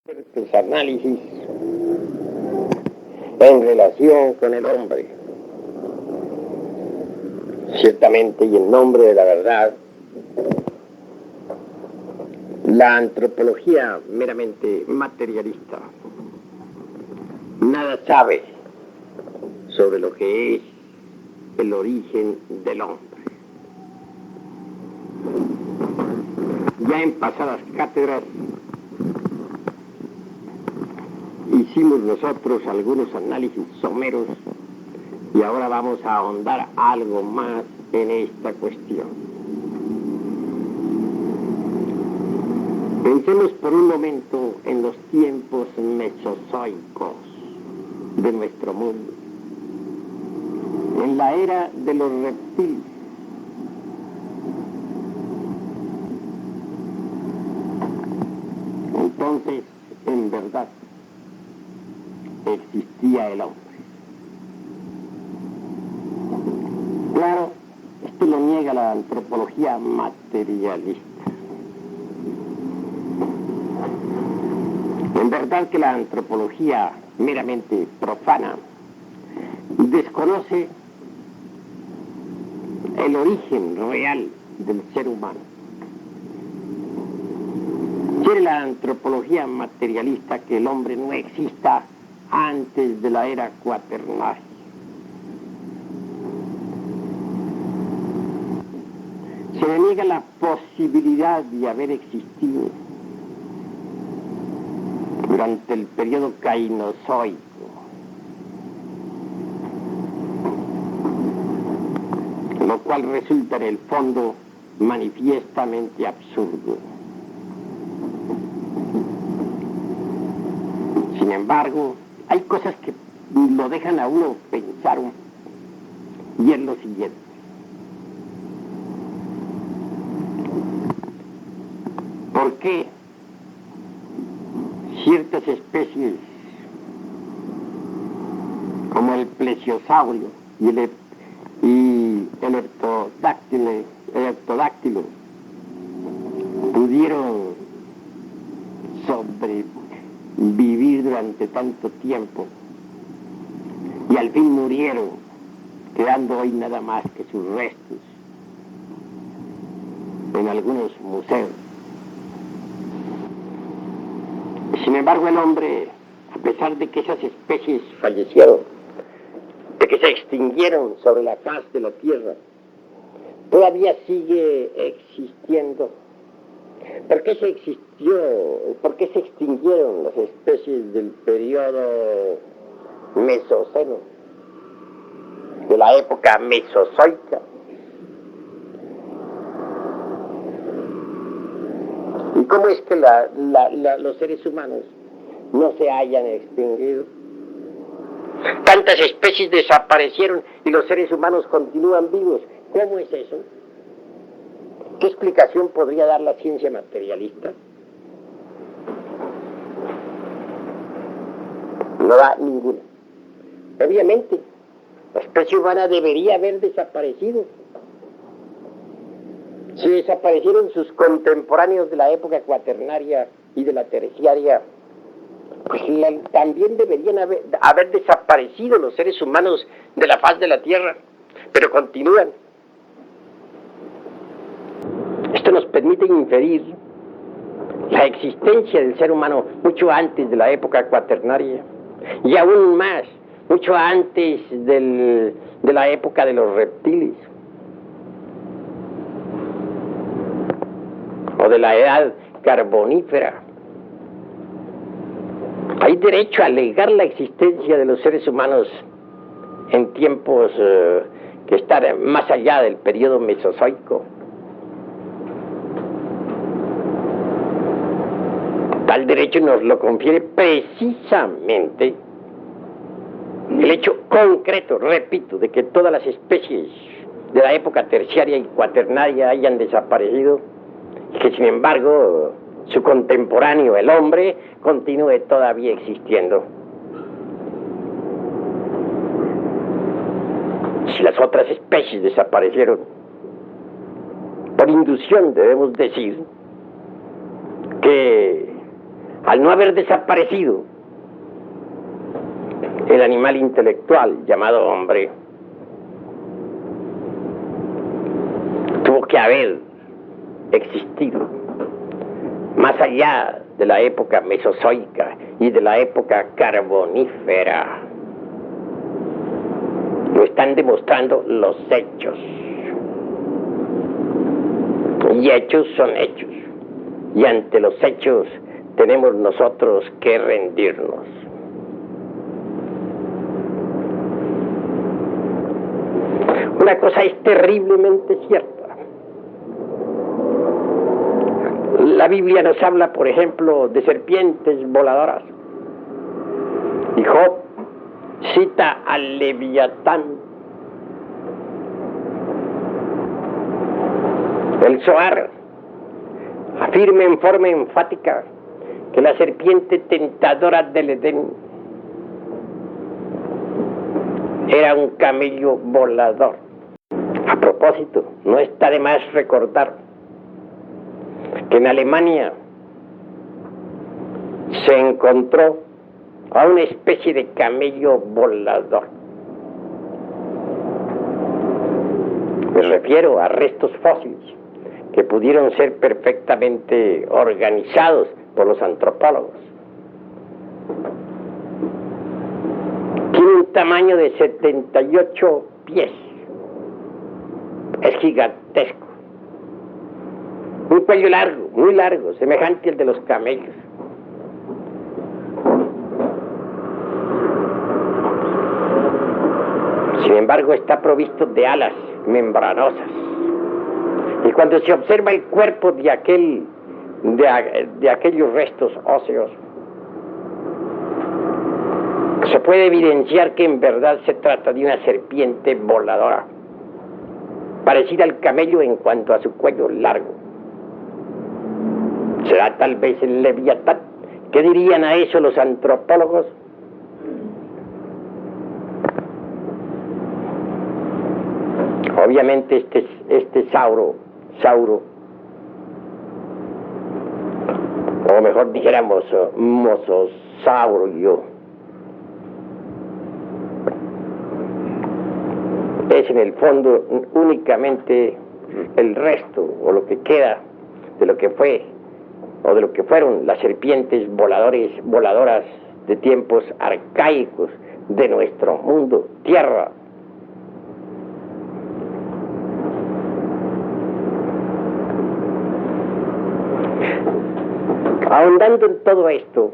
fuertes análisis en relación con el hombre. Ciertamente, y en nombre de la verdad, la antropología meramente materialista nada sabe sobre lo que es el origen del hombre. Ya en pasadas cátedras hicimos nosotros algunos análisis someros y ahora vamos a ahondar algo más en esta cuestión. Pensemos por un momento en los tiempos mesozoicos de nuestro mundo, en la era de los reptiles. Entonces, en verdad, existía el hombre. Claro, esto lo niega la antropología materialista. En verdad que la antropología meramente profana desconoce el origen real del ser humano. Quiere la antropología materialista que el hombre no exista antes de la era cuaternaria. Se le niega la posibilidad de haber existido durante el periodo cainozoico, lo cual resulta en el fondo manifiestamente absurdo. Sin embargo, hay cosas que lo dejan a uno pensar, y es lo siguiente. ¿Por qué ciertas especies como el plesiosaurio y el leptodáctilo pudieron sobrevivir durante tanto tiempo y al fin murieron, quedando hoy nada más que sus restos en algunos museos? Sin embargo, el hombre, a pesar de que esas especies fallecieron, de que se extinguieron sobre la faz de la Tierra, todavía sigue existiendo. ¿Por qué se extinguieron las especies del periodo Mesoceno, de la época mesozoica? ¿Y cómo es que los seres humanos no se hayan extinguido? Tantas especies desaparecieron y los seres humanos continúan vivos. ¿Cómo es eso? ¿Qué explicación podría dar la ciencia materialista? No da ninguna. Obviamente, la especie humana debería haber desaparecido. Si desaparecieron sus contemporáneos de la época cuaternaria y de la terciaria, pues también deberían haber desaparecido los seres humanos de la faz de la Tierra, pero continúan. Esto nos permite inferir la existencia del ser humano mucho antes de la época cuaternaria y aún más, mucho antes de la época de los reptiles o de la edad carbonífera. Hay derecho a alegar la existencia de los seres humanos en tiempos que están más allá del periodo mesozoico. Tal derecho nos lo confiere precisamente el hecho concreto, repito, de que todas las especies de la época terciaria y cuaternaria hayan desaparecido, y que sin embargo su contemporáneo, el hombre, continúe todavía existiendo. Si las otras especies desaparecieron, por inducción debemos decir que al no haber desaparecido el animal intelectual llamado hombre, tuvo que haber existido más allá de la época mesozoica y de la época carbonífera. Lo están demostrando los hechos. Y hechos son hechos. Y ante los hechos tenemos nosotros que rendirnos. Una cosa es terriblemente cierta. La Biblia nos habla, por ejemplo, de serpientes voladoras. Y Job cita al Leviatán. El Zohar afirma en forma enfática que la serpiente tentadora del Edén era un camello volador. A propósito, no está de más recordar que en Alemania se encontró a una especie de camello volador. Me refiero a restos fósiles que pudieron ser perfectamente organizados por los antropólogos. Tiene un tamaño de 78 pies. Es gigantesco. Un cuello largo, muy largo, semejante al de los camellos. Sin embargo, está provisto de alas membranosas. Y cuando se observa el cuerpo de aquellos restos óseos, se puede evidenciar que en verdad se trata de una serpiente voladora, parecida al camello en cuanto a su cuello largo. ¿Será tal vez el Leviatán? ¿Qué dirían a eso los antropólogos? Obviamente este sauro, o mejor dijéramos mososaurio, es en el fondo únicamente el resto o lo que queda de lo que fue o de lo que fueron las serpientes voladoras de tiempos arcaicos de nuestro mundo, tierra. Ahondando en todo esto,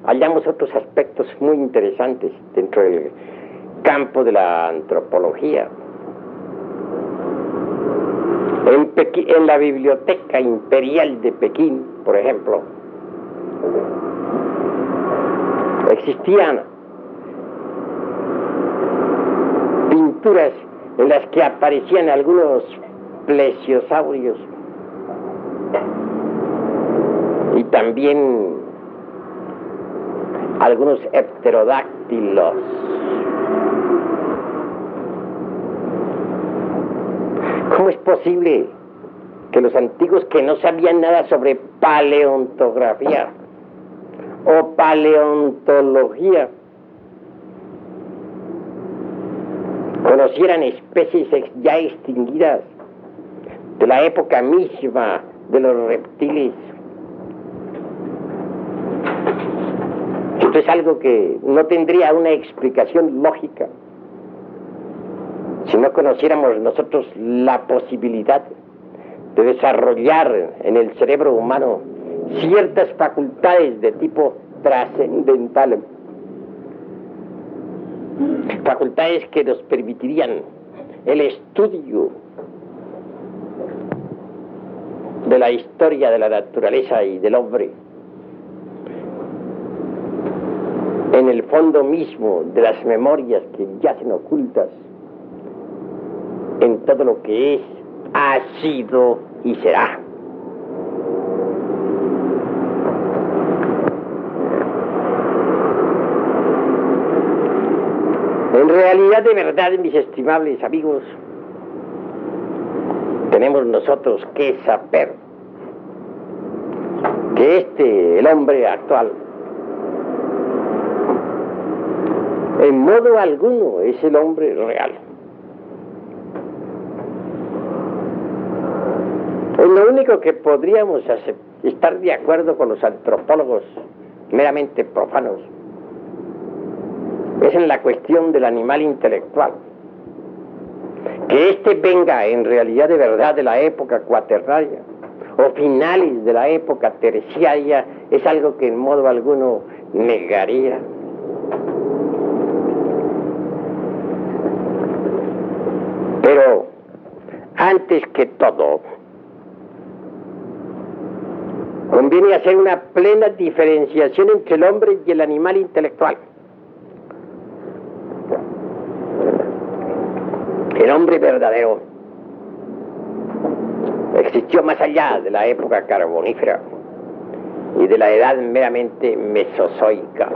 hallamos otros aspectos muy interesantes dentro del campo de la antropología. En la Biblioteca Imperial de Pekín, por ejemplo, existían pinturas en las que aparecían algunos plesiosaurios y también algunos pterodáctilos. ¿Cómo es posible que los antiguos que no sabían nada sobre paleontografía o paleontología conocieran especies ya extinguidas de la época misma de los reptiles? Esto es algo que no tendría una explicación lógica si no conociéramos nosotros la posibilidad de desarrollar en el cerebro humano ciertas facultades de tipo trascendental, facultades que nos permitirían el estudio de la historia de la naturaleza y del hombre en el fondo mismo de las memorias que yacen ocultas en todo lo que es, ha sido y será. En realidad, de verdad, mis estimables amigos, tenemos nosotros que saber que el hombre actual, en modo alguno es el hombre real. Es lo único que podríamos estar de acuerdo con los antropólogos meramente profanos, es en la cuestión del animal intelectual. Que éste venga en realidad de verdad de la época cuaternaria o finales de la época terciaria es algo que en modo alguno negaría. Pero antes que todo, conviene hacer una plena diferenciación entre el hombre y el animal intelectual. El hombre verdadero existió más allá de la época carbonífera y de la edad meramente mesozoica.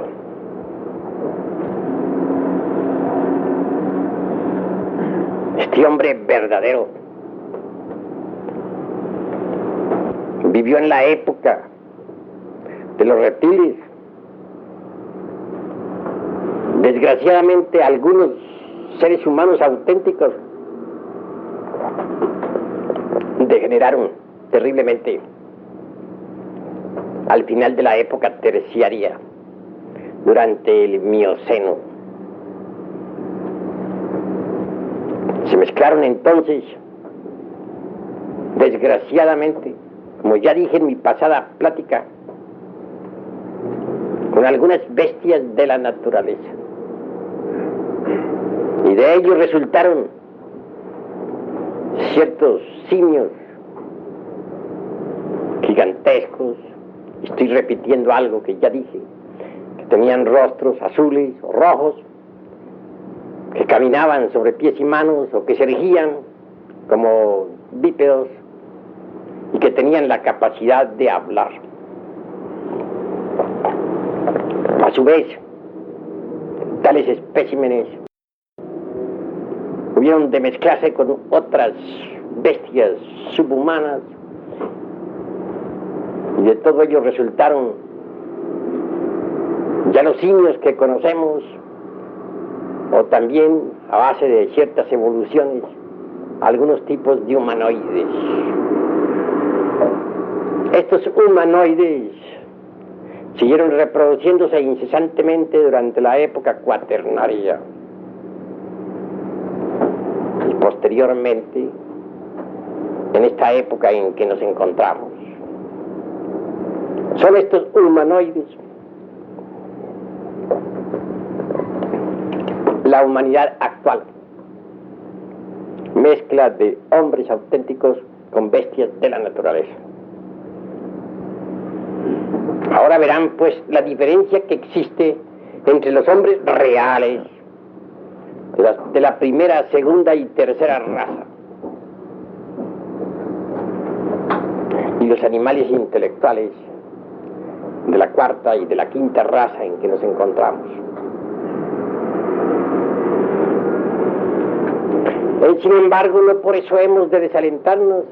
Este hombre verdadero vivió en la época de los reptiles. Desgraciadamente, algunos seres humanos auténticos degeneraron terriblemente al final de la época terciaria, durante el Mioceno. Se mezclaron entonces, desgraciadamente, como ya dije en mi pasada plática, con algunas bestias de la naturaleza. Y de ellos resultaron ciertos simios gigantescos. Estoy repitiendo algo que ya dije, que tenían rostros azules o rojos, que caminaban sobre pies y manos o que se erguían como bípedos y que tenían la capacidad de hablar. A su vez, tales especímenes hubieron de mezclarse con otras bestias subhumanas y de todo ello resultaron ya los simios que conocemos, o también a base de ciertas evoluciones algunos tipos de humanoides. Estos humanoides siguieron reproduciéndose incesantemente durante la época cuaternaria. Y posteriormente, en esta época en que nos encontramos, son estos humanoides la humanidad actual, mezcla de hombres auténticos con bestias de la naturaleza. Ahora verán pues la diferencia que existe entre los hombres reales de la primera, segunda y tercera raza y los animales intelectuales de la cuarta y de la quinta raza en que nos encontramos. Sin embargo, no por eso hemos de desalentarnos.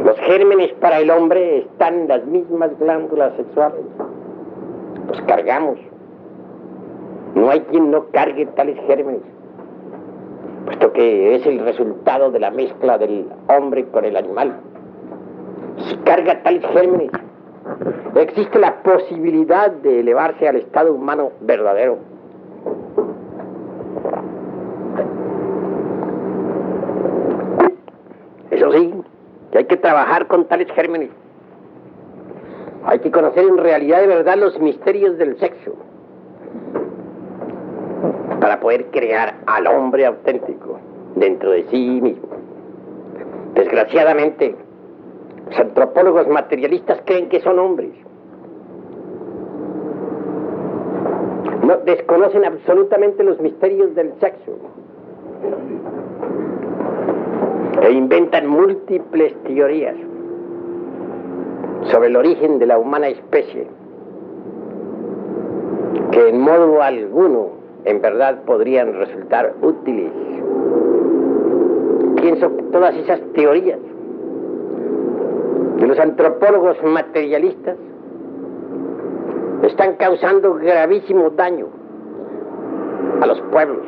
Los gérmenes para el hombre están en las mismas glándulas sexuales. Los cargamos. No hay quien no cargue tales gérmenes, puesto que es el resultado de la mezcla del hombre con el animal. Si carga tales gérmenes, existe la posibilidad de elevarse al estado humano verdadero. Eso sí, que hay que trabajar con tales gérmenes. Hay que conocer en realidad de verdad los misterios del sexo para poder crear al hombre auténtico dentro de sí mismo. Desgraciadamente, los antropólogos materialistas creen que son hombres. No, desconocen absolutamente los misterios del sexo e inventan múltiples teorías sobre el origen de la humana especie que en modo alguno en verdad podrían resultar útiles. Pienso que todas esas teorías de los antropólogos materialistas están causando gravísimo daño a los pueblos.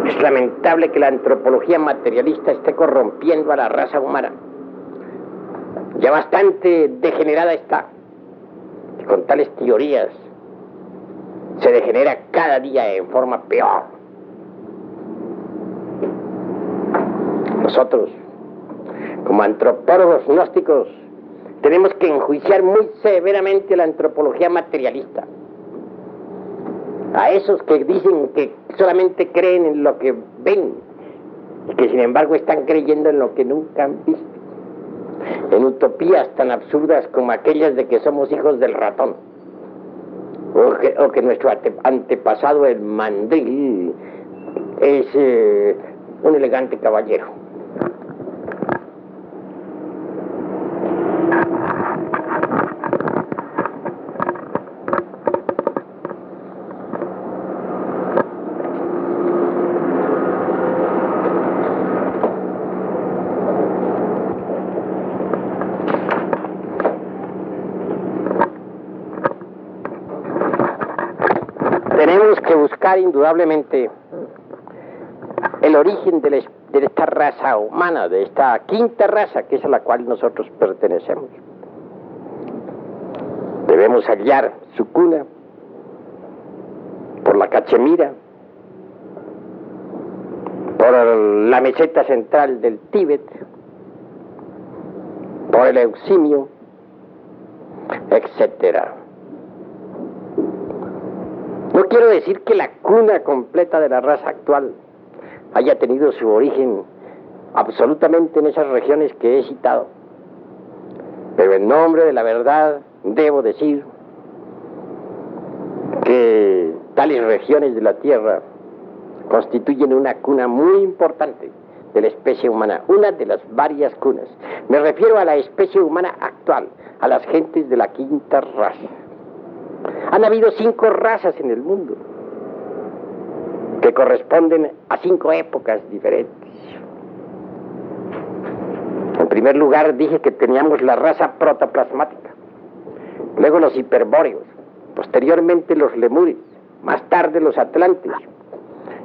Es lamentable que la antropología materialista esté corrompiendo a la raza humana. Ya bastante degenerada está. Y con tales teorías se degenera cada día en forma peor. Nosotros, como antropólogos gnósticos, tenemos que enjuiciar muy severamente la antropología materialista. A esos que dicen que solamente creen en lo que ven y que sin embargo están creyendo en lo que nunca han visto, en utopías tan absurdas como aquellas de que somos hijos del ratón, o que nuestro antepasado el mandril es un elegante caballero. Tenemos que buscar indudablemente el origen de esta raza humana, de esta quinta raza que es a la cual nosotros pertenecemos. Debemos hallar su cuna por la Cachemira, por la meseta central del Tíbet, por el Euximio, etcétera. No quiero decir que la cuna completa de la raza actual haya tenido su origen absolutamente en esas regiones que he citado, pero en nombre de la verdad debo decir que tales regiones de la Tierra constituyen una cuna muy importante de la especie humana, una de las varias cunas. Me refiero a la especie humana actual, a las gentes de la quinta raza. Han habido 5 razas en el mundo que corresponden a 5 épocas diferentes. En primer lugar dije que teníamos la raza protoplasmática, luego los hiperbóreos, posteriormente los lemures, más tarde los atlantes,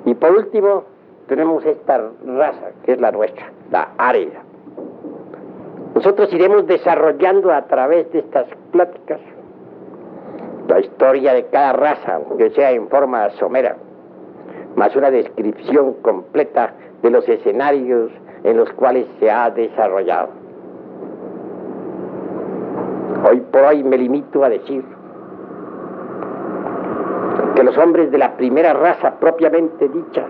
y por último tenemos esta raza que es la nuestra, la área. Nosotros iremos desarrollando a través de estas pláticas la historia de cada raza, aunque sea en forma somera, más una descripción completa de los escenarios en los cuales se ha desarrollado. Hoy por hoy me limito a decir que los hombres de la primera raza propiamente dicha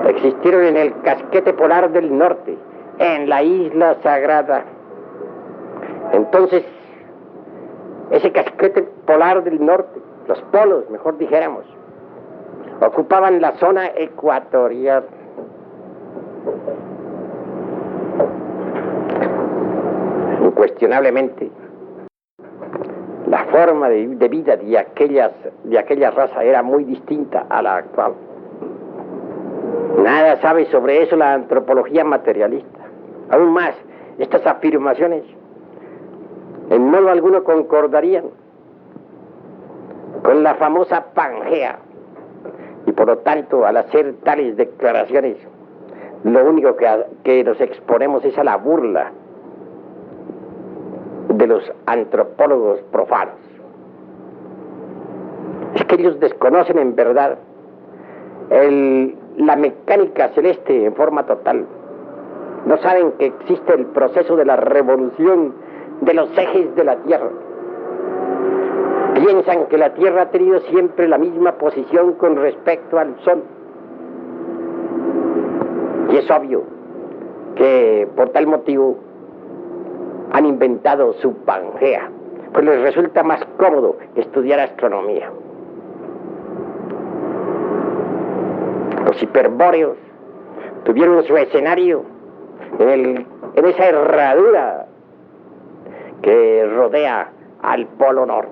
existieron en el casquete polar del norte, en la isla sagrada. Entonces, ese casquete polar del norte, los polos, mejor dijéramos, ocupaban la zona ecuatorial. Incuestionablemente, la forma de vida de aquella raza era muy distinta a la actual. Nada sabe sobre eso la antropología materialista. Aún más, estas afirmaciones en modo alguno concordarían con la famosa Pangea, y por lo tanto, al hacer tales declaraciones, lo único que nos exponemos es a la burla de los antropólogos profanos. Es que ellos desconocen en verdad la mecánica celeste en forma total. No saben que existe el proceso de la revolución de los ejes de la Tierra. Piensan que la Tierra ha tenido siempre la misma posición con respecto al Sol. Y es obvio que por tal motivo han inventado su Pangea, pues les resulta más cómodo estudiar astronomía. Los hiperbóreos tuvieron su escenario en esa herradura que rodea al Polo Norte.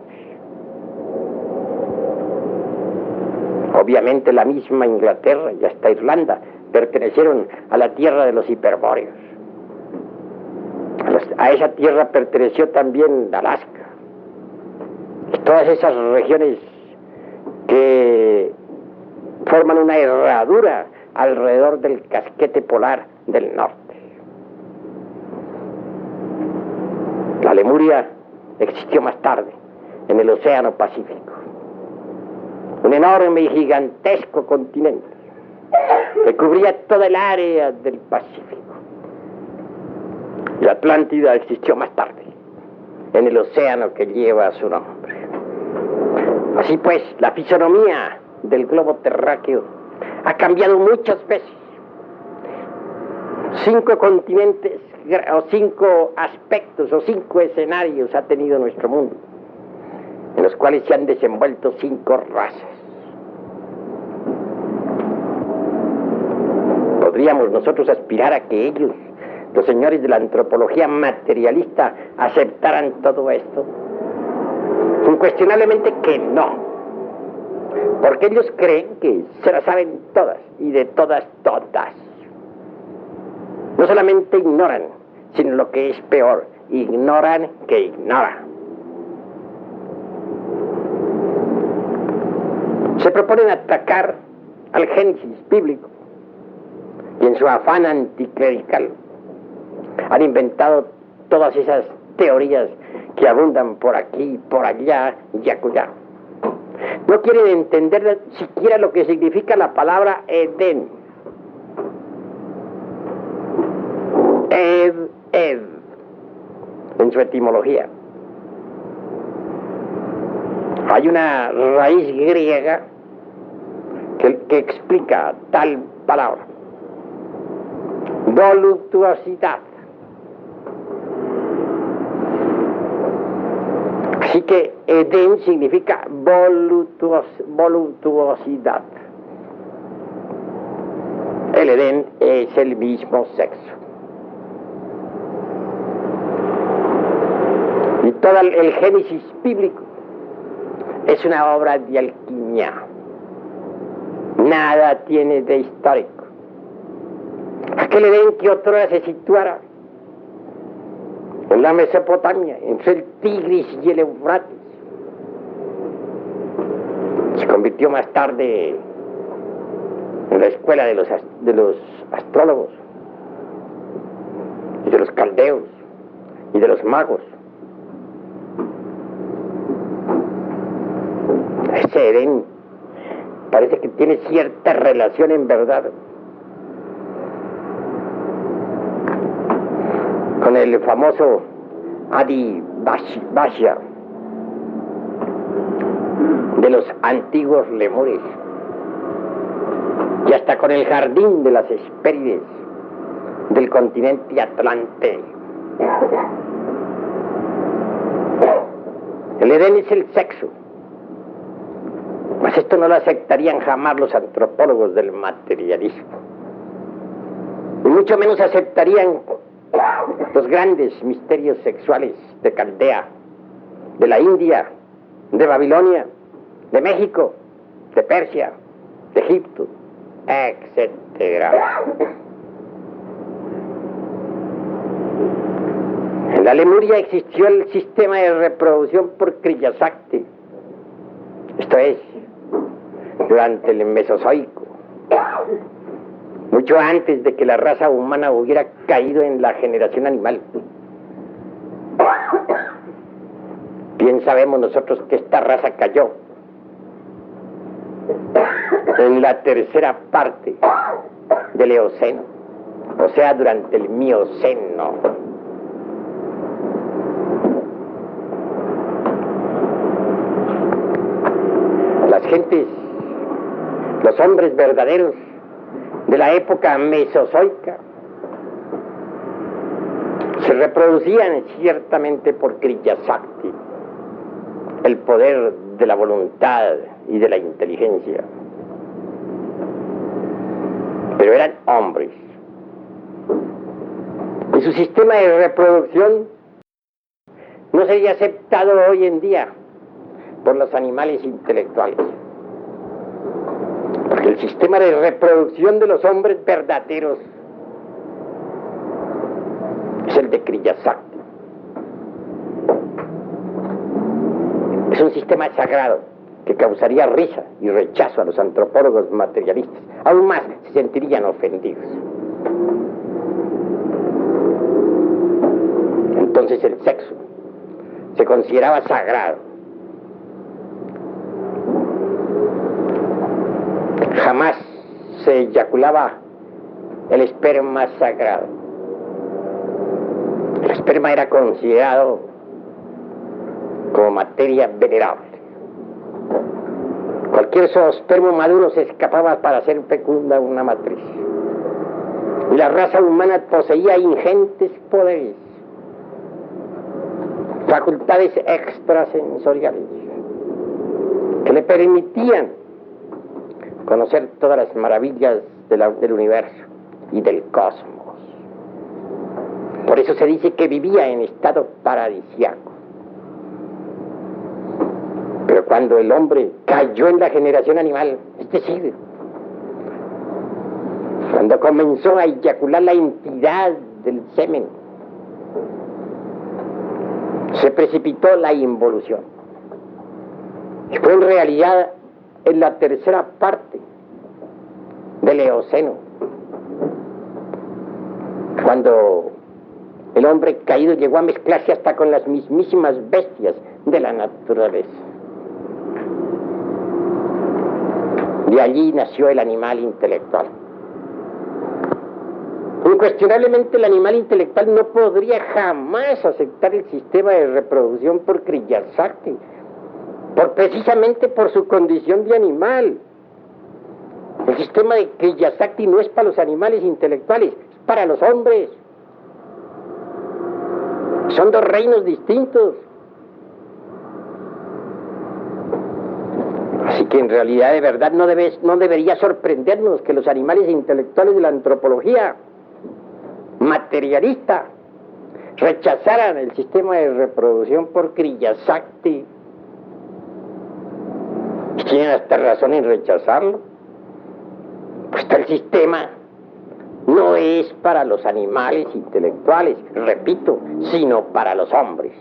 Obviamente la misma Inglaterra y hasta Irlanda pertenecieron a la tierra de los hiperbóreos. A esa tierra perteneció también Alaska. Y todas esas regiones que forman una herradura alrededor del casquete polar del norte. La Lemuria existió más tarde, en el Océano Pacífico. Un enorme y gigantesco continente que cubría toda el área del Pacífico. Y Atlántida existió más tarde, en el océano que lleva su nombre. Así pues, la fisonomía del globo terráqueo ha cambiado muchas veces. 5 continentes, o 5 aspectos, o 5 escenarios ha tenido nuestro mundo, en los cuales se han desenvuelto 5 razas. ¿Podríamos nosotros aspirar a que ellos, los señores de la antropología materialista, aceptaran todo esto? Incuestionablemente que no, porque ellos creen que se las saben todas, y de todas, todas. No solamente ignoran, sino lo que es peor, ignoran que ignoran. Se proponen atacar al Génesis bíblico, y en su afán anticlerical han inventado todas esas teorías que abundan por aquí, por allá y acullá. No quieren entender siquiera lo que significa la palabra Edén. Ed, en su etimología. Hay una raíz griega que explica tal palabra. Voluptuosidad. Así que Edén significa voluptuosidad. El Edén es el mismo sexo. Y todo el Génesis bíblico es una obra de alquimia. Nada tiene de histórico. Aquel Edén que otrora se situara en la Mesopotamia, entre el Tigris y el Eufrates, se convirtió más tarde en la escuela de los astrólogos, y de los caldeos, y de los magos. Ese Edén parece que tiene cierta relación en verdad con el famoso Adi Bashya de los antiguos lemures, y hasta con el jardín de las Hespérides del continente Atlante. El Edén es el sexo, pues esto no lo aceptarían jamás los antropólogos del materialismo, y mucho menos aceptarían los grandes misterios sexuales de Caldea, de la India, de Babilonia, de México, de Persia, de Egipto, etc. En la Lemuria existió el sistema de reproducción por Kriya Shakti, esto es, durante el Mesozoico, mucho antes de que la raza humana hubiera caído en la generación animal. Bien sabemos nosotros que esta raza cayó en la tercera parte del Eoceno, o sea, durante el Mioceno. Las gentes, los hombres verdaderos de la época mesozoica se reproducían ciertamente por Kriya Shakti, el poder de la voluntad y de la inteligencia, pero eran hombres, y su sistema de reproducción no sería aceptado hoy en día por los animales intelectuales, porque El sistema de reproducción de los hombres verdaderos es el de Kriya Shakti. Es un sistema sagrado que causaría risa y rechazo a los antropólogos materialistas. Aún más se sentirían ofendidos. Entonces el sexo se consideraba sagrado. Jamás se eyaculaba el esperma sagrado. El esperma era considerado como materia venerable. Cualquier zoospermo maduro se escapaba para hacer fecunda una matriz. Y la raza humana poseía ingentes poderes, facultades extrasensoriales, que le permitían conocer todas las maravillas del universo y del cosmos. Por eso se dice que vivía en estado paradisíaco. Pero cuando el hombre cayó en la generación animal, es decir, cuando comenzó a eyacular la entidad del semen, se precipitó la involución. Y fue en realidad en la tercera parte del Eoceno, cuando el hombre caído llegó a mezclarse hasta con las mismísimas bestias de la naturaleza. De allí nació el animal intelectual. Incuestionablemente el animal intelectual no podría jamás aceptar el sistema de reproducción por Kriya Shakti, precisamente por su condición de animal. El sistema de Kriya Shakti no es para los animales intelectuales, es para los hombres. Son dos reinos distintos. Así que en realidad de verdad no debería sorprendernos que los animales intelectuales de la antropología materialista rechazaran el sistema de reproducción por Kriya Shakti. Y tienen hasta razón en rechazarlo. Pues el sistema no es para los animales intelectuales, repito, sino para los hombres.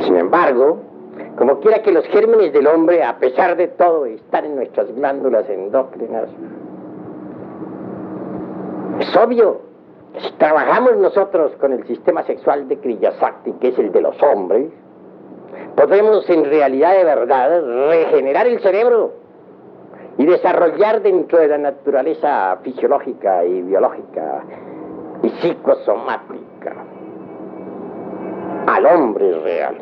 Sin embargo, como quiera que los gérmenes del hombre, a pesar de todo, están en nuestras glándulas endócrinas, es obvio que si trabajamos nosotros con el sistema sexual de Kriya Shakti, que es el de los hombres, podemos en realidad de verdad regenerar el cerebro y desarrollar dentro de la naturaleza fisiológica y biológica y psicosomática al hombre real,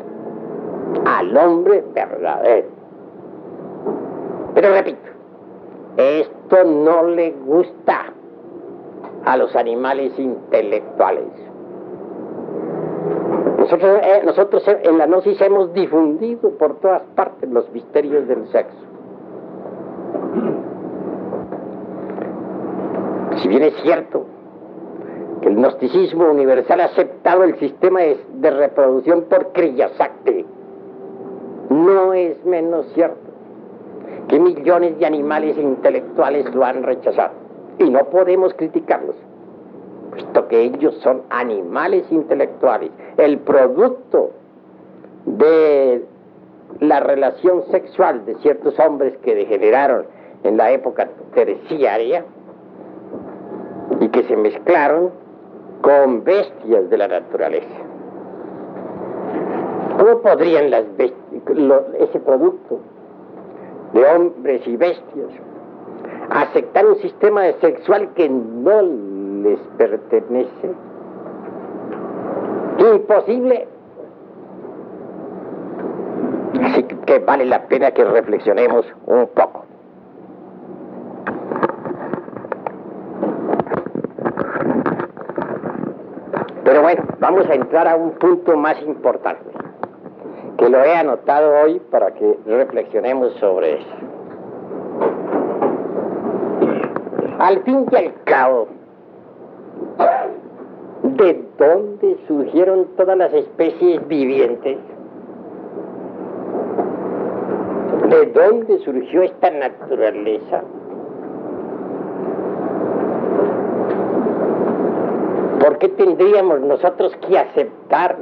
al hombre verdadero. Pero repito, esto no le gusta a los animales intelectuales. Nosotros en la gnosis hemos difundido por todas partes los misterios del sexo. Si bien es cierto que el gnosticismo universal ha aceptado el sistema de reproducción por Kriya Shakti, no es menos cierto que millones de animales intelectuales lo han rechazado. Y no podemos criticarlos, puesto que ellos son animales intelectuales, el producto de la relación sexual de ciertos hombres que degeneraron en la época terciaria y que se mezclaron con bestias de la naturaleza. ¿Cómo podrían las bestias, ese producto de hombres y bestias, aceptar un sistema sexual que no les pertenece? Imposible. Así que vale la pena que reflexionemos un poco. Pero bueno, vamos a entrar a un punto más importante, que lo he anotado hoy para que reflexionemos sobre eso. Al fin y al cabo, ¿de dónde surgieron todas las especies vivientes? ¿De dónde surgió esta naturaleza? ¿Por qué tendríamos nosotros que aceptar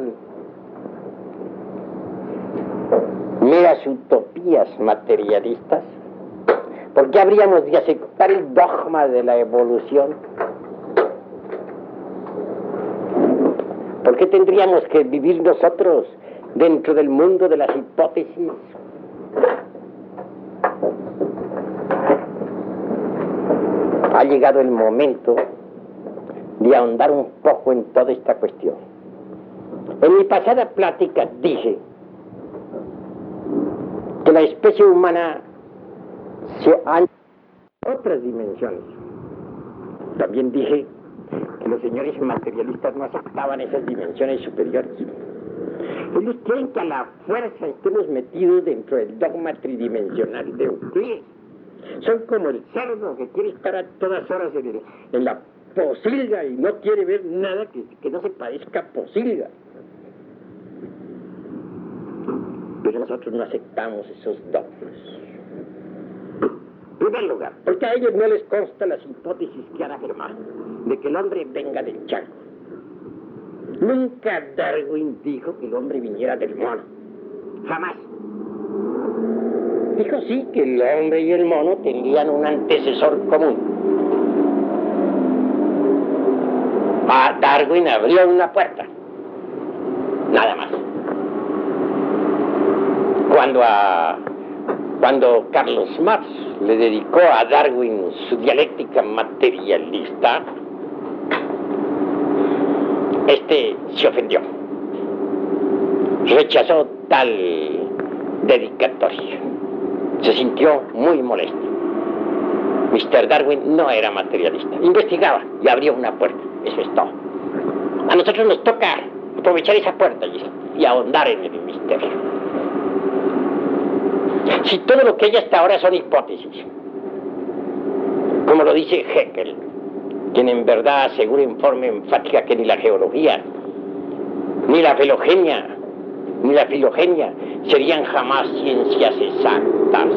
meras utopías materialistas? ¿Por qué habríamos de aceptar el dogma de la evolución? ¿Por qué tendríamos que vivir nosotros dentro del mundo de las hipótesis? Ha llegado el momento de ahondar un poco en toda esta cuestión. En mi pasada plática dije que la especie humana se ha en otras dimensiones. También dije que los señores materialistas no aceptaban esas dimensiones superiores. Ellos quieren que a la fuerza estemos metidos dentro del dogma tridimensional de Euclides. Son como el cerdo que quiere estar a todas horas en la posilga y no quiere ver nada que no se parezca a posilga. Pero nosotros no aceptamos esos dogmas. En primer lugar, porque a ellos no les consta las hipótesis que han afirmado de que el hombre venga del chango. Nunca Darwin dijo que el hombre viniera del mono. Jamás. Dijo sí que el hombre y el mono tenían un antecesor común. A Darwin abrió una puerta. Nada más. Cuando Carlos Marx le dedicó a Darwin su dialéctica materialista, este se ofendió. Rechazó tal dedicatoria. Se sintió muy molesto. Mr. Darwin no era materialista. Investigaba y abrió una puerta. Eso es todo. A nosotros nos toca aprovechar esa puerta y ahondar en el misterio. Si todo lo que hay hasta ahora son hipótesis, como lo dice Haeckel, quien en verdad asegura en forma enfática que ni la geología, ni la filogenia serían jamás ciencias exactas.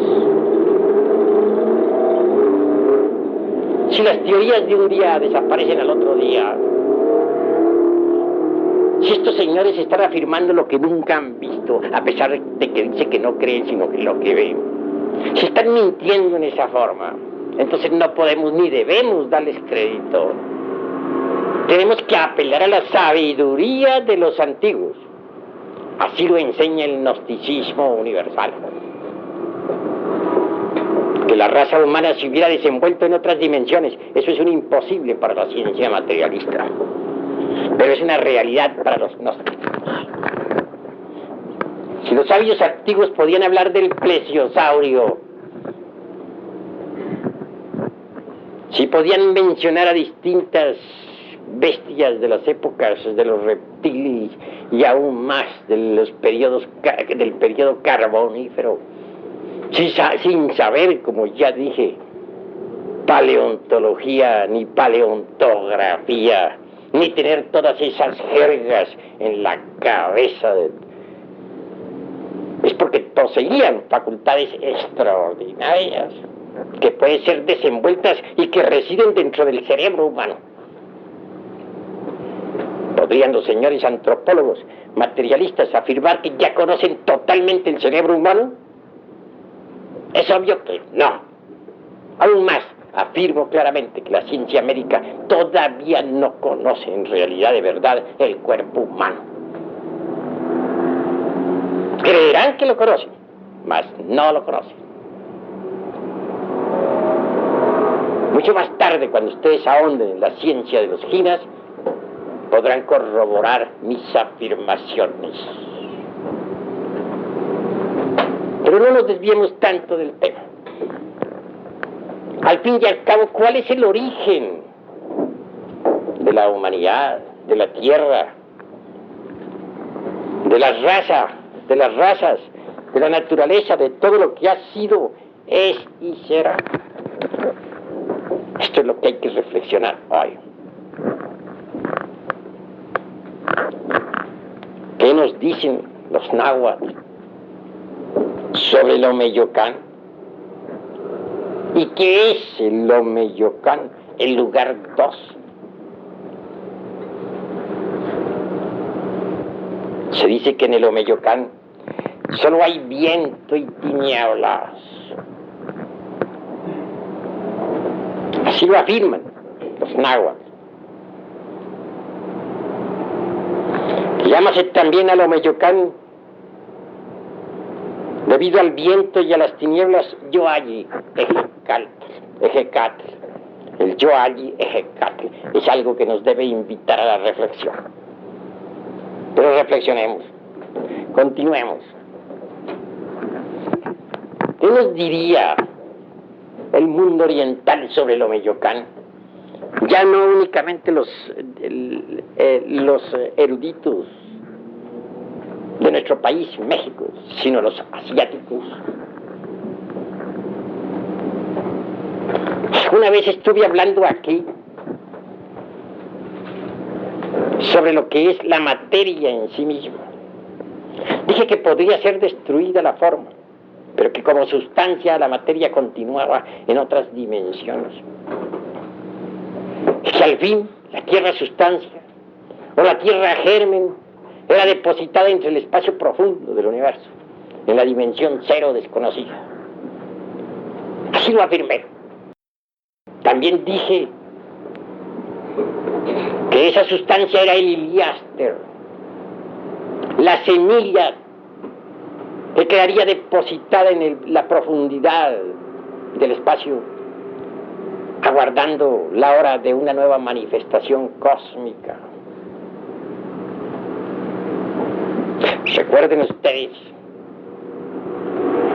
Si las teorías de un día desaparecen al otro día, si estos señores están afirmando lo que nunca han visto, a pesar de que dice que no creen sino que lo que ven, si están mintiendo en esa forma, entonces no podemos ni debemos darles crédito. Tenemos que apelar a la sabiduría de los antiguos. Así lo enseña el gnosticismo universal. Que la raza humana se hubiera desenvuelto en otras dimensiones, eso es un imposible para la ciencia materialista. Pero es una realidad para los gnósticos. Si los sabios antiguos podían hablar del plesiosaurio, si podían mencionar a distintas bestias de las épocas de los reptiles y aún más del periodo carbonífero, sin saber, como ya dije, paleontología ni paleontografía, ni tener todas esas jergas en la cabeza, es porque poseían facultades extraordinarias que pueden ser desenvueltas y que residen dentro del cerebro humano. ¿Podrían los señores antropólogos materialistas afirmar que ya conocen totalmente el cerebro humano? Es obvio que no. Aún más, afirmo claramente que la ciencia médica todavía no conoce en realidad de verdad el cuerpo humano. Creerán que lo conocen, mas no lo conocen. Mucho más tarde, cuando ustedes ahonden en la ciencia de los ginas, podrán corroborar mis afirmaciones. Pero no nos desviemos tanto del tema. Al fin y al cabo, ¿cuál es el origen de la humanidad, de la tierra, de las razas, de la naturaleza, de todo lo que ha sido, es y será? Esto es lo que hay que reflexionar hoy. ¿Qué nos dicen los náhuatl sobre el Omeyocán. ¿Y qué es el Omeyocán? El lugar 2. Se dice que en el Omeyocán solo hay viento y tinieblas. Así lo afirman los náhuatl. Llámase también al Omeyocán, debido al viento y a las tinieblas, Yoalli Ejecatl. El Yoalli Ejecatl es algo que nos debe invitar a la reflexión. Pero reflexionemos, continuemos. ¿Qué nos diría el mundo oriental sobre el Omeyocán? Ya no únicamente los eruditos de nuestro país, México, sino los asiáticos. Una vez estuve hablando aquí sobre lo que es la materia en sí misma. Dije que podría ser destruida la forma, pero que como sustancia la materia continuaba en otras dimensiones. Que al fin la tierra sustancia o la tierra germen era depositada entre el espacio profundo del universo, en la dimensión cero desconocida. Así lo afirmé. También dije que esa sustancia era el Iliáster, la semilla que quedaría depositada en la profundidad del espacio, aguardando la hora de una nueva manifestación cósmica. Recuerden ustedes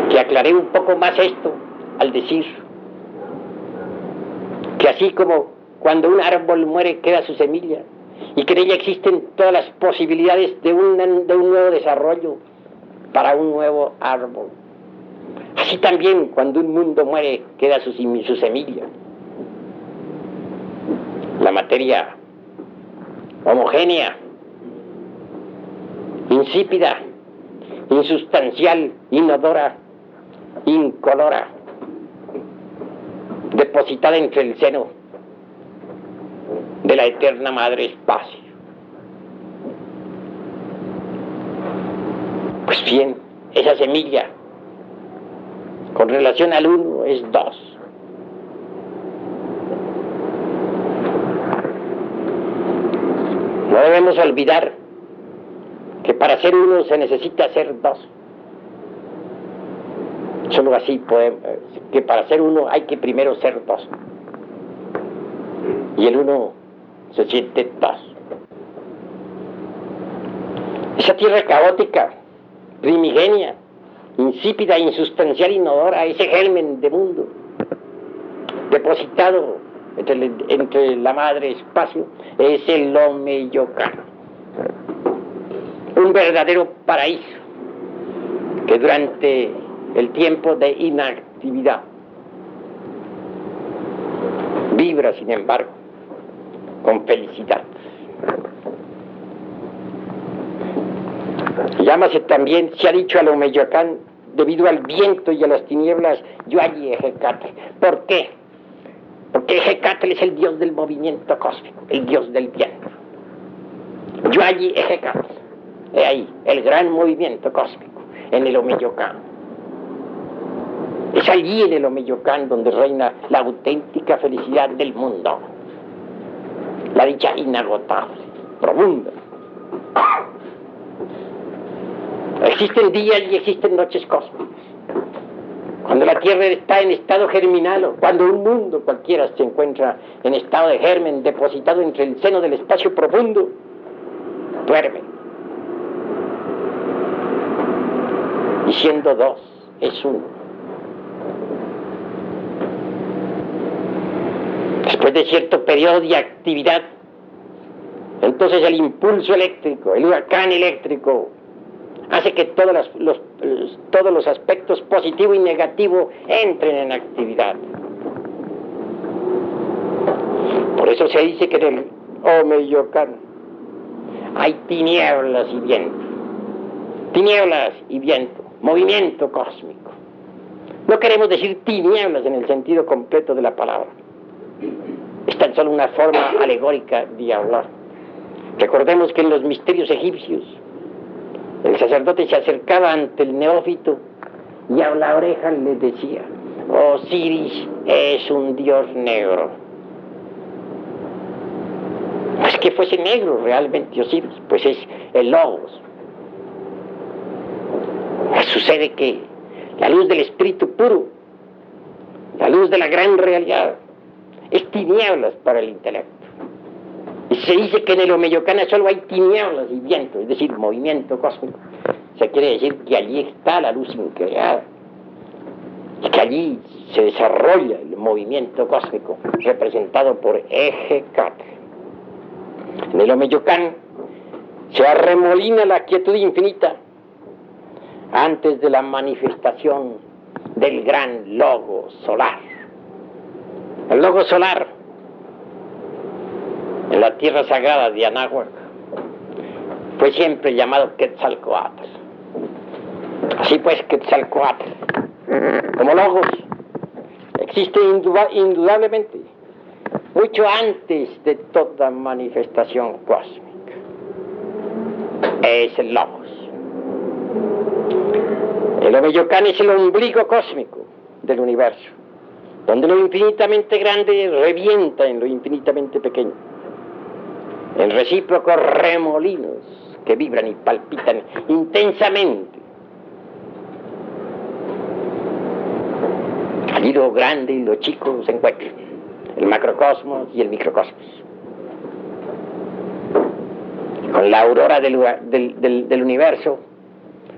que aclaré un poco más esto al decir que así como cuando un árbol muere queda su semilla y que en ella existen todas las posibilidades de un nuevo desarrollo para un nuevo árbol, así también cuando un mundo muere queda su semilla. La materia homogénea, insípida, insustancial, inodora, incolora, depositada entre el seno de la eterna madre espacio. Pues bien, esa semilla con relación al uno es 2. No debemos olvidar que para ser uno se necesita ser 2. Solo así podemos, que para ser uno hay que primero ser 2. Y el uno se siente 2. Esa tierra caótica, primigenia, insípida, insustancial, inodora, ese germen de mundo, depositado entre la madre espacio, es el Omeyocán. Un verdadero paraíso que durante el tiempo de inactividad vibra, sin embargo, con felicidad. Llámase también, se ha dicho, al Omeyocán, debido al viento y a las tinieblas, Yoalli Ejecatl. ¿Por qué? Porque Ejecatl es el dios del movimiento cósmico, el dios del viento. Yoalli Ejecatl. He ahí el gran movimiento cósmico en el Omeyocán. Es allí en el Omeyocán donde reina la auténtica felicidad del mundo, la dicha inagotable, profunda. Existen días y existen noches cósmicas. Cuando la Tierra está en estado germinal, o cuando un mundo cualquiera se encuentra en estado de germen, depositado entre el seno del espacio profundo, duerme. Y siendo 2, es 1. Después de cierto periodo de actividad, entonces el impulso eléctrico, el huracán eléctrico, hace que todos los aspectos positivo y negativo entren en actividad. Por eso se dice que en el Omeyocán hay tinieblas y viento. Tinieblas y viento. movimiento cósmico. No queremos decir tinieblas en el sentido completo de la palabra. Es tan solo una forma alegórica de hablar. Recordemos que en los misterios egipcios, el sacerdote se acercaba ante el neófito y a la oreja le decía: Osiris es un dios negro. No es que fuese negro realmente Osiris, pues es el Logos. Sucede que la luz del espíritu puro, la luz de la gran realidad, es tinieblas para el intelecto. Y se dice que en el Omeyocana solo hay tinieblas y viento, es decir, movimiento cósmico. Se quiere decir que allí está la luz increada, y que allí se desarrolla el movimiento cósmico representado por Eje 4. En el Omeyocán se arremolina la quietud infinita antes de la manifestación del gran logo solar. El logo solar en la tierra sagrada de Anáhuac fue siempre llamado Quetzalcóatl. Así pues, Quetzalcóatl, como logos, existe indudablemente mucho antes de toda manifestación cósmica. Es el logos. El Omeyocán es el ombligo cósmico del universo, donde lo infinitamente grande revienta en lo infinitamente pequeño, en recíprocos remolinos que vibran y palpitan intensamente. Allí lo grande y lo chico se encuentran, el macrocosmos y el microcosmos. Con la aurora del universo,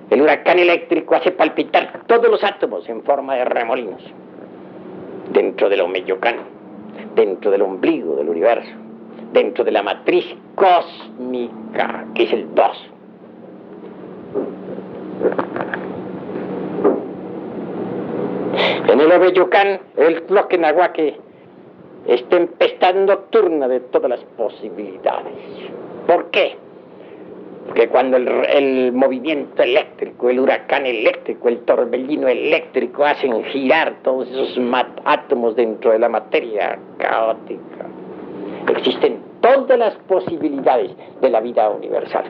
el huracán eléctrico hace palpitar todos los átomos en forma de remolinos dentro del Omeyocán, dentro del ombligo del universo, dentro de la matriz cósmica, que es el 2. En el Omeyocán, el Tloquenahuaque es tempestad nocturna de todas las posibilidades. ¿Por qué? Porque cuando el movimiento eléctrico, el huracán eléctrico, el torbellino eléctrico hacen girar todos esos átomos dentro de la materia caótica, existen todas las posibilidades de la vida universal.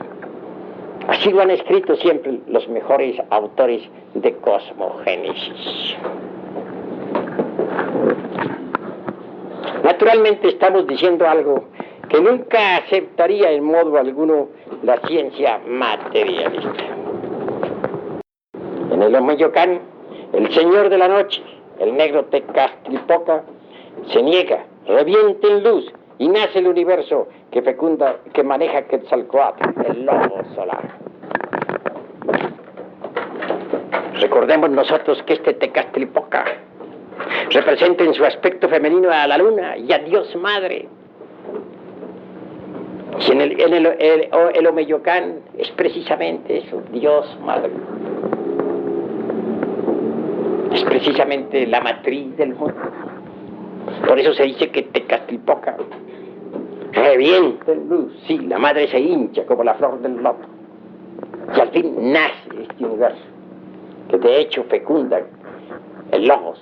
Así lo han escrito siempre los mejores autores de cosmogénesis. Naturalmente estamos diciendo algo que nunca aceptaría en modo alguno la ciencia materialista. En el Omeyocán, el señor de la noche, el negro Tecastlipoca, se niega, revienta en luz y nace el universo que fecunda, que maneja Quetzalcóatl, el logo solar. Recordemos nosotros que este Tecastlipoca representa en su aspecto femenino a la luna y a Dios Madre. Y en el Omeyocán es precisamente eso, Dios Madre. Es precisamente la matriz del mundo. Por eso se dice que Tecastlipoca revienta en luz. Sí, la madre se hincha como la flor del loto. Y al fin nace este universo, que de hecho fecunda el logos.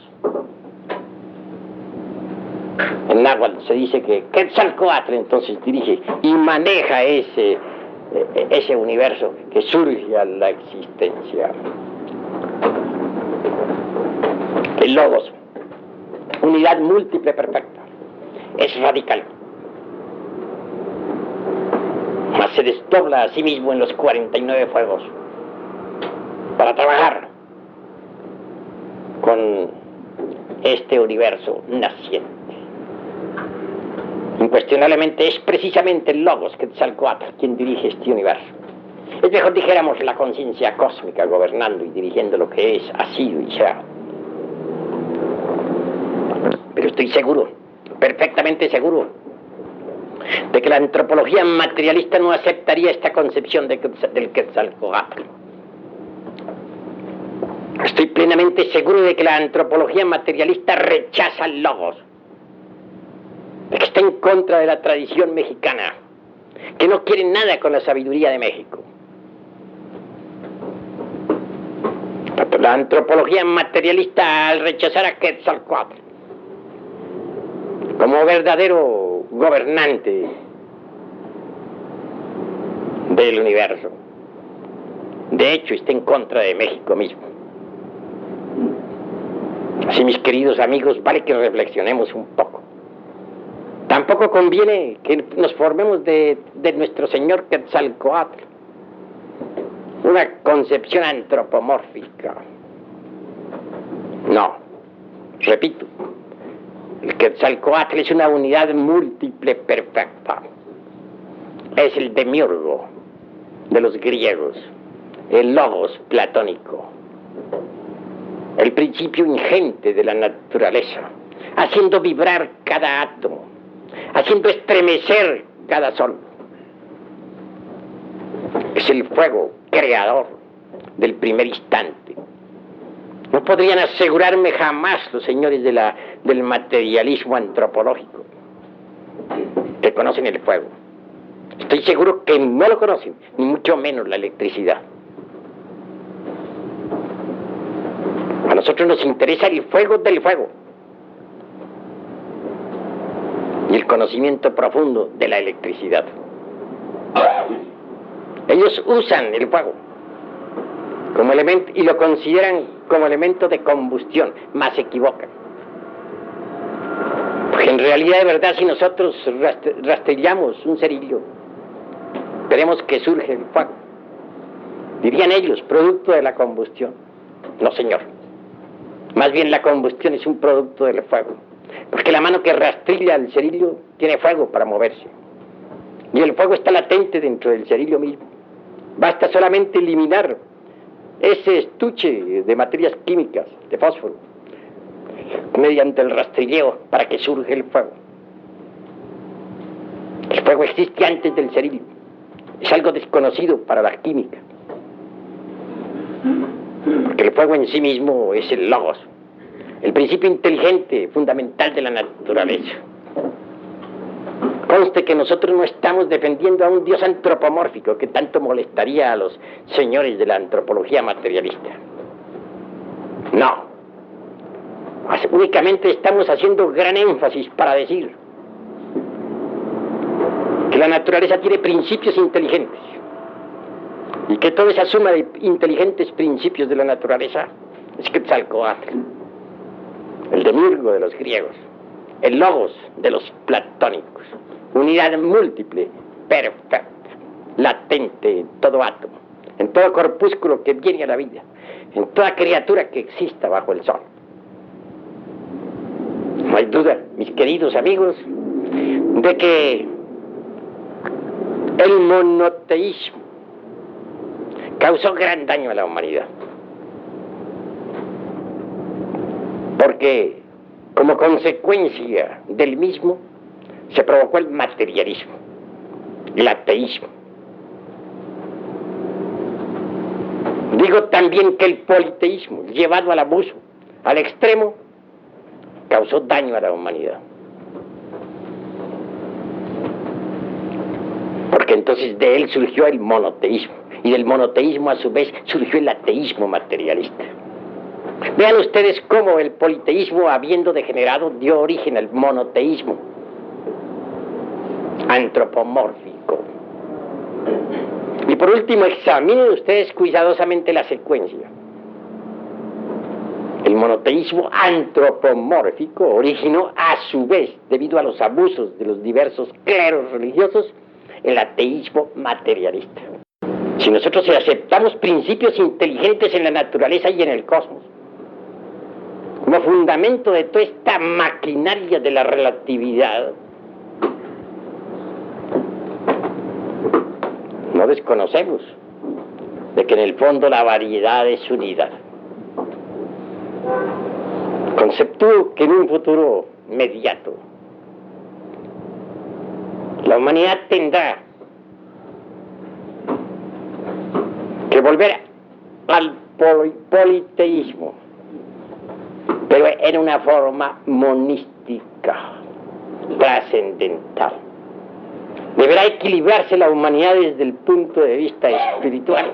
En náhuatl se dice que Quetzalcóatl entonces dirige y maneja ese universo que surge a la existencia. El logos, unidad múltiple perfecta, es radical, mas se desdobla a sí mismo en los 49 fuegos para trabajar con este universo naciente. Incuestionablemente es precisamente el logos Quetzalcóatl quien dirige este universo. Es mejor dijéramos la conciencia cósmica gobernando y dirigiendo lo que es, ha sido y será. Pero estoy seguro, perfectamente seguro, de que la antropología materialista no aceptaría esta concepción del Quetzalcóatl. Estoy plenamente seguro de que la antropología materialista rechaza el logos, de que está en contra de la tradición mexicana, que no quiere nada con la sabiduría de México. La antropología materialista, al rechazar a Quetzalcóatl como verdadero gobernante del universo, de hecho está en contra de México mismo. Así, mis queridos amigos, vale que reflexionemos un poco. Tampoco conviene que nos formemos de nuestro señor Quetzalcóatl una concepción antropomórfica. No, repito, el Quetzalcóatl es una unidad múltiple perfecta. Es el demiurgo de los griegos, el logos platónico, el principio ingente de la naturaleza, haciendo vibrar cada átomo, haciendo estremecer cada sol. Es el fuego creador del primer instante. No podrían asegurarme jamás los señores del materialismo antropológico que conocen el fuego. Estoy seguro que no lo conocen, ni mucho menos la electricidad. A nosotros nos interesa el fuego del fuego y el conocimiento profundo de la electricidad. Ellos usan el fuego como elemento y lo consideran como elemento de combustión, más se equivocan. Porque en realidad, de verdad, si nosotros rastrillamos un cerillo, veremos que surge el fuego. Dirían ellos, producto de la combustión. No, señor. Más bien la combustión es un producto del fuego. Porque la mano que rastrilla el cerillo tiene fuego para moverse. Y el fuego está latente dentro del cerillo mismo. Basta solamente eliminar ese estuche de materias químicas, de fósforo, mediante el rastrilleo para que surja el fuego. El fuego existe antes del cerillo. Es algo desconocido para la química. Porque el fuego en sí mismo es el logos, el principio inteligente fundamental de la naturaleza. Conste que nosotros no estamos defendiendo a un Dios antropomórfico que tanto molestaría a los señores de la antropología materialista. No. Únicamente estamos haciendo gran énfasis para decir que la naturaleza tiene principios inteligentes y que toda esa suma de inteligentes principios de la naturaleza es Quetzalcóatl, el demiurgo de los griegos, el logos de los platónicos, unidad múltiple, perfecta, latente en todo átomo, en todo corpúsculo que viene a la vida, en toda criatura que exista bajo el sol. No hay duda, mis queridos amigos, de que el monoteísmo causó gran daño a la humanidad. Porque como consecuencia del mismo se provocó el materialismo, el ateísmo. Digo también que el politeísmo, llevado al abuso, al extremo, causó daño a la humanidad. Porque entonces de él surgió el monoteísmo, y del monoteísmo a su vez surgió el ateísmo materialista. Vean ustedes cómo el politeísmo, habiendo degenerado, dio origen al monoteísmo antropomórfico. Y por último, examinen ustedes cuidadosamente la secuencia. El monoteísmo antropomórfico originó a su vez, debido a los abusos de los diversos cleros religiosos, el ateísmo materialista. Si nosotros aceptamos principios inteligentes en la naturaleza y en el cosmos, como fundamento de toda esta maquinaria de la relatividad, no desconocemos de que en el fondo la variedad es unidad. Conceptúo que en un futuro inmediato la humanidad tendrá que volver al politeísmo, pero en una forma monística, trascendental. Deberá equilibrarse la humanidad desde el punto de vista espiritual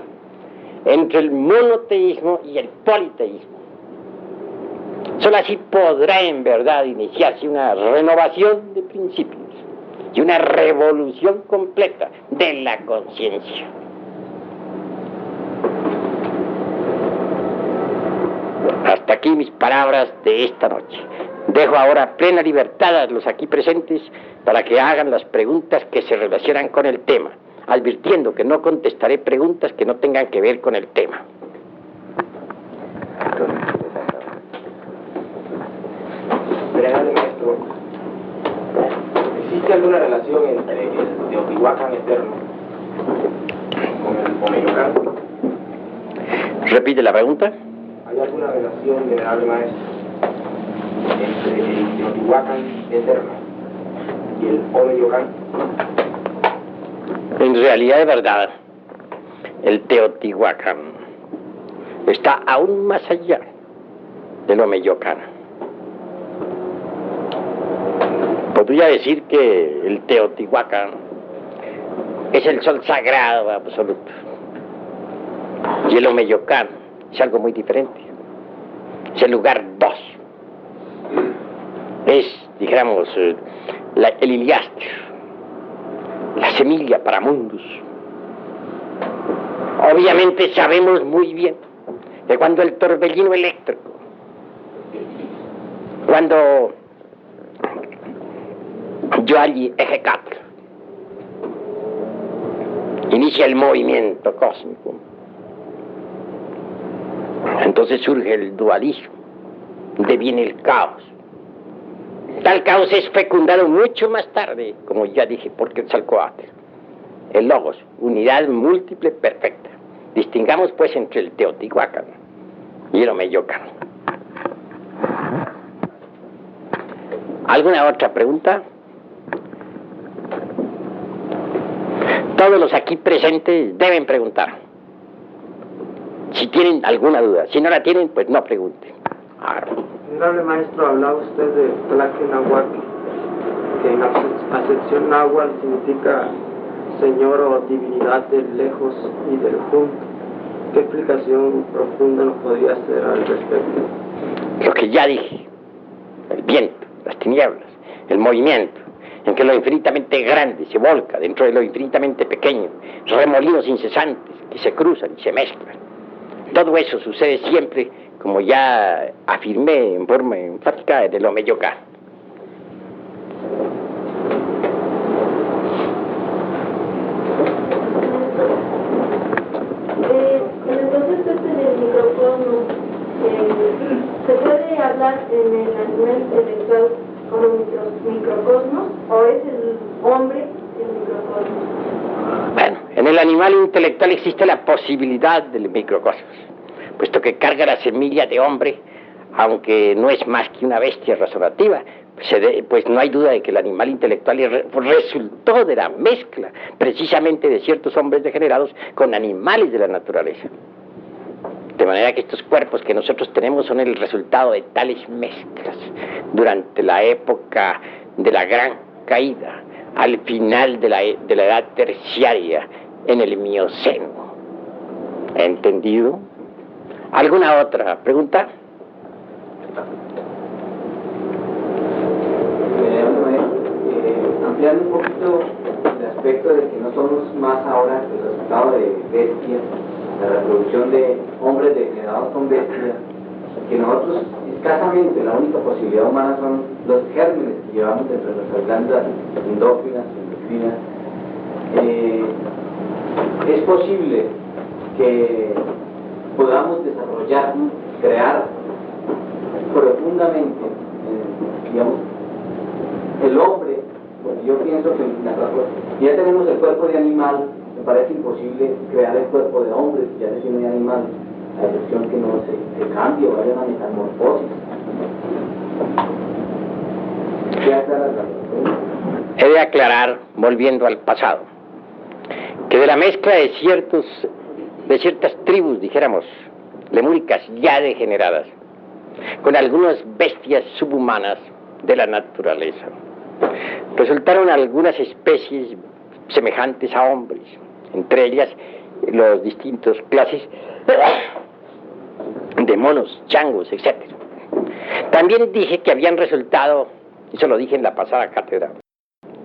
entre el monoteísmo y el politeísmo. Solo así podrá en verdad iniciarse una renovación de principios y una revolución completa de la conciencia. Hasta aquí mis palabras de esta noche. Dejo ahora plena libertad a los aquí presentes para que hagan las preguntas que se relacionan con el tema, advirtiendo que no contestaré preguntas que no tengan que ver con el tema. ¿Existe alguna relación entre el Teotihuacán eterno con el Omeyocan? Repite la pregunta. ¿Hay alguna relación, venerable maestro, entre el Teotihuacán eterno y el Omeyocan? En realidad, de verdad, el Teotihuacán está aún más allá del Omeyocan. Podría decir que el Teotihuacán es el sol sagrado absoluto. Y el Omeyocan es algo muy diferente. Es el lugar 2. Es, dijéramos, el Iliastro, la semilla para mundos. Obviamente sabemos muy bien que cuando el torbellino eléctrico, cuando Yoalli Ejecatl inicia el movimiento cósmico, entonces surge el dualismo, deviene el caos. Tal caos es fecundado mucho más tarde, como ya dije, por Quetzalcóatl, el Logos, unidad múltiple perfecta. Distingamos pues entre el Teotihuacán y el Omeyocan. ¿Alguna otra pregunta? Todos los aquí presentes deben preguntar. Si tienen alguna duda, si no la tienen, pues no pregunten. Venerable maestro, hablaba usted de Tlaquenahuac, que en acepción náhuatl significa señor o divinidad del lejos y del junto. ¿Qué explicación profunda nos podría hacer al respecto? Lo que ya dije, el viento, las tinieblas, el movimiento, en que lo infinitamente grande se volca dentro de lo infinitamente pequeño, remolinos incesantes que se cruzan y se mezclan. Todo eso sucede siempre, como ya afirmé en forma enfática, en el Omeyocan. Entonces, en el microcosmos, ¿se puede hablar en el animal intelectual como microcosmos o es el hombre el microcosmos? Bueno, en el animal intelectual existe la posibilidad del microcosmos, puesto que carga la semilla de hombre, aunque no es más que una bestia razonativa, pues no hay duda de que el animal intelectual resultó de la mezcla precisamente de ciertos hombres degenerados con animales de la naturaleza. De manera que estos cuerpos que nosotros tenemos son el resultado de tales mezclas durante la época de la gran caída, al final de la edad terciaria, en el Mioceno. ¿Entendido? ¿Alguna otra pregunta? Ampliando un poquito el aspecto de que no somos más ahora que el resultado de bestias, la reproducción de hombres degenerados con bestias, que nosotros escasamente la única posibilidad humana son los gérmenes que llevamos dentro de nuestras glándulas endócrinas, endocrinas. Es posible que podamos desarrollar, crear profundamente, digamos, el hombre, porque yo pienso que ya tenemos el cuerpo de animal, me parece imposible crear el cuerpo de hombre si ya se tiene de animal, a excepción que no se cambie o haya una metamorfosis. ¿Qué aclarar? He de aclarar, volviendo al pasado, que de la mezcla de ciertas tribus, dijéramos, lemúricas ya degeneradas, con algunas bestias subhumanas de la naturaleza, resultaron algunas especies semejantes a hombres, entre ellas los distintos clases de monos, changos, etc. También dije que habían resultado, eso lo dije en la pasada cátedra,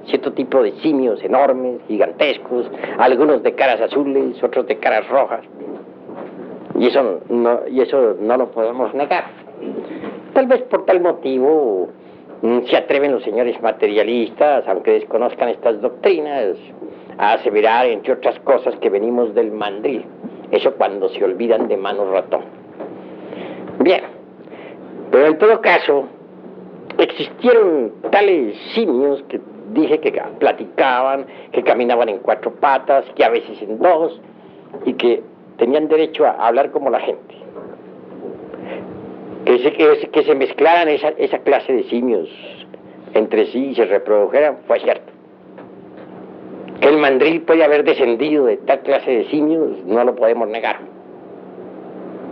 cierto tipo de simios enormes, gigantescos, algunos de caras azules, otros de caras rojas, y eso no lo podemos negar. Tal vez por tal motivo se atreven los señores materialistas, aunque desconozcan estas doctrinas, a aseverar, entre otras cosas, que venimos del mandril. Eso cuando se olvidan de Mano Ratón. Bien, pero en todo caso, existieron tales simios que dije que platicaban, que caminaban en 4 patas, que a veces en 2, y que tenían derecho a hablar como la gente. Que se mezclaran esa clase de simios entre sí y se reprodujeran, fue cierto. Que el mandril puede haber descendido de tal clase de simios, no lo podemos negar.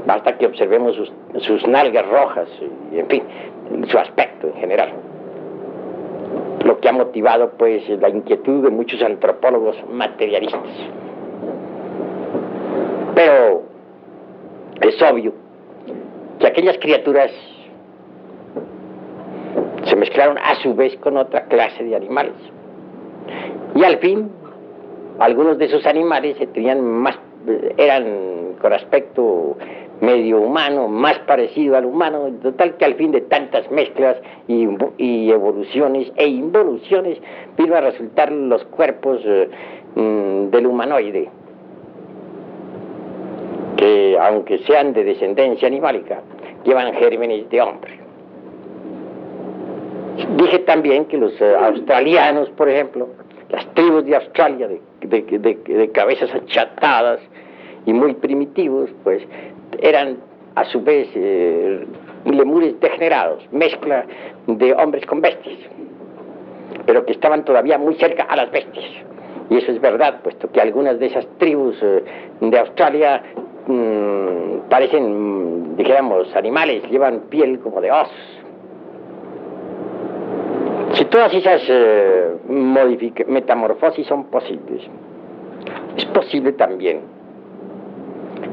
Basta que observemos sus nalgas rojas y, en fin, su aspecto en general. Lo que ha motivado, pues, la inquietud de muchos antropólogos materialistas. Pero es obvio que aquellas criaturas se mezclaron a su vez con otra clase de animales. Y al fin, algunos de esos animales eran con aspecto medio humano, más parecido al humano, en total que al fin de tantas mezclas y evoluciones e involuciones vino a resultar los cuerpos del humanoide, que aunque sean de descendencia animálica, llevan gérmenes de hombre. Dije también que los australianos, por ejemplo, las tribus de Australia de cabezas achatadas y muy primitivos, pues eran a su vez lemures degenerados, mezcla de hombres con bestias, pero que estaban todavía muy cerca a las bestias. Y eso es verdad, puesto que algunas de esas tribus de Australia parecen, dijéramos, animales, llevan piel como de osos. Si todas esas metamorfosis son posibles, es posible también,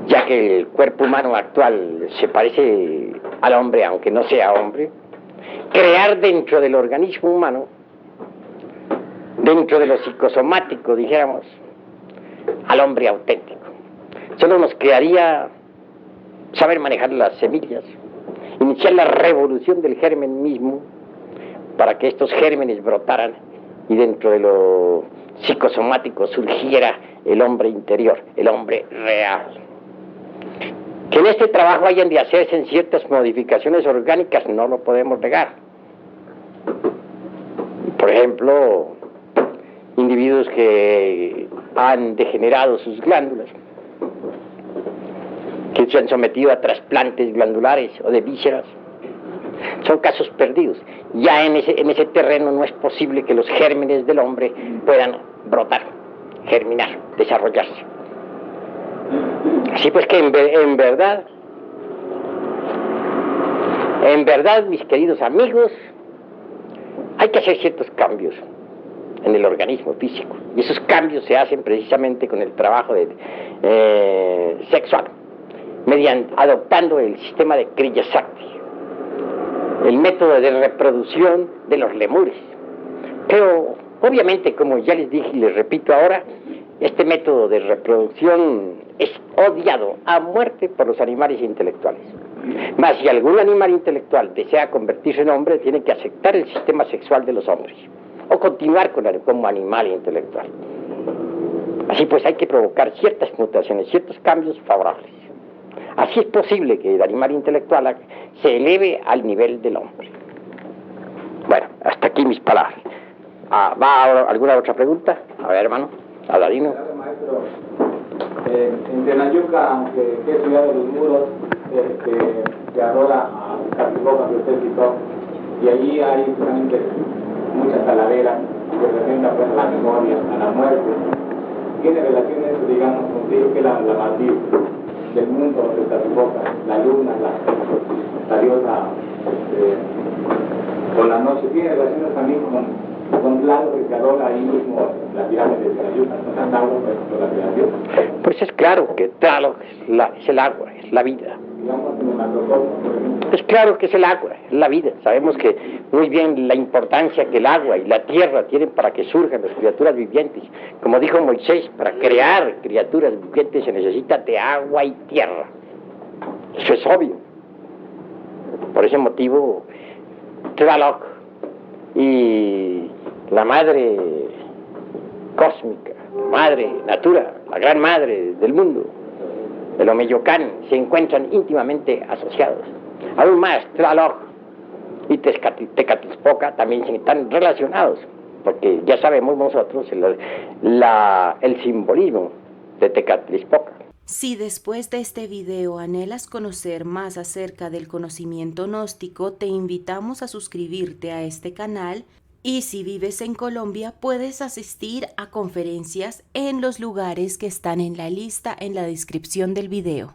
ya que el cuerpo humano actual se parece al hombre, aunque no sea hombre, crear dentro del organismo humano, dentro de lo psicosomático, dijéramos, al hombre auténtico. Solo nos quedaría saber manejar las semillas, iniciar la revolución del germen mismo, para que estos gérmenes brotaran y dentro de lo psicosomático surgiera el hombre interior, el hombre real. Que en este trabajo hayan de hacerse en ciertas modificaciones orgánicas no lo podemos negar. Por ejemplo, individuos que han degenerado sus glándulas, que se han sometido a trasplantes glandulares o de vísceras, son casos perdidos. Ya en ese terreno no es posible que los gérmenes del hombre puedan brotar, germinar, desarrollarse. Así pues que en verdad, mis queridos amigos, hay que hacer ciertos cambios en el organismo físico. Y esos cambios se hacen precisamente con el trabajo sexual, adoptando el sistema de Kriya Shakti, el método de reproducción de los lemures. Pero, obviamente, como ya les dije y les repito ahora, este método de reproducción es odiado a muerte por los animales intelectuales. Mas si algún animal intelectual desea convertirse en hombre, tiene que aceptar el sistema sexual de los hombres, o continuar como animal intelectual. Así pues hay que provocar ciertas mutaciones, ciertos cambios favorables. Así es posible que el animal intelectual se eleve al nivel del hombre. Bueno, hasta aquí mis palabras. ¿Va alguna otra pregunta? A ver, hermano, Aladino. Maestro, en Tenayuca, aunque es ciudad de los muros, se adora a Catiboca, que usted citó, y allí hay justamente muchas calaveras que representan pues, a la memoria, a la muerte. Tiene relaciones, digamos, contigo que la matriz del mundo de Catiboca, la luna, la diosa, con la noche, tiene relaciones también Son claros que Calor ahí mismo, la pirámide de Sayuta, no han dado por la creación. Pues es claro que Tlaloc es el agua, es la vida. Digamos, en el macrocosmos, por ejemplo. Es claro que es el agua, es la vida. Sabemos que muy bien la importancia que el agua y la tierra tienen para que surjan las criaturas vivientes. Como dijo Moisés, para crear criaturas vivientes se necesita de agua y tierra. Eso es obvio. Por ese motivo, Tlaloc y la madre cósmica, la madre natura, la gran madre del mundo, el Omeyocán, se encuentran íntimamente asociados. Aún más, Tlaloc y Tecatlipoca también están relacionados, porque ya sabemos nosotros el simbolismo de Tecatlipoca. Si después de este video anhelas conocer más acerca del conocimiento gnóstico, te invitamos a suscribirte a este canal. Y si vives en Colombia, puedes asistir a conferencias en los lugares que están en la lista en la descripción del video.